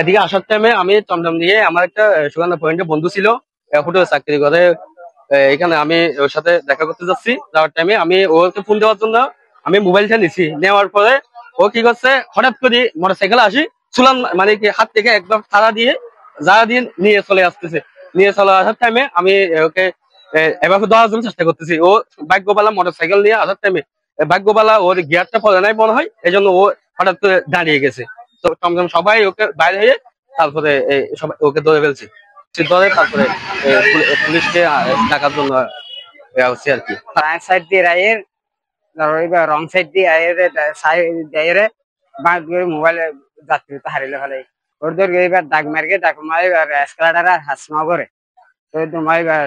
এদিকে আসার টাইমে আমি টমটম দিয়ে আমার একটা সুগন্ধা পয়েন্টে বন্ধু ছিল, হোটেলে চাকরি করে। এখানে আমি ওর সাথে দেখা করতে যাচ্ছি, যাওয়ার টাইমে আমি ওকে ফোন দেওয়ার জন্য আমি মোবাইলটা নিছি। নেওয়ার পরে ও কি করছে, হঠাৎ করে মোটর সাইকেল আসি চুলান মানে কি হাত থেকে একদম তাড়া দিয়ে নিয়ে চলে আসতেছে। নিয়ে চলে আসার টাইমে আমি ওকে এবার দেওয়ার জন্য চেষ্টা করতেছি। ও ভাগ্যবালা মোটর সাইকেল নিয়ে আসার টাইমে ভাগ্যবালা ওর গিয়ারটা পড়ে নাই মনে হয়, এই জন্য ও হঠাৎ করে দাঁড়িয়ে গেছে। তো টমটম সবাই ওকে বাইরে হয়ে তারপরে সবাই ওকে ধরে ফেলছে। ধরে তারপরে পুলিশকে ডাকার জন্য হচ্ছে আর কি। সাইড দিয়ে রায়ের রং সাইড দিয়ে মোবাইল যাত্রী তো হারিলে ফেলে ওর ধর এবার ডাক মারকে ডাক মারে এবার এসকালেটার হাস ন করে তো তোমার এবার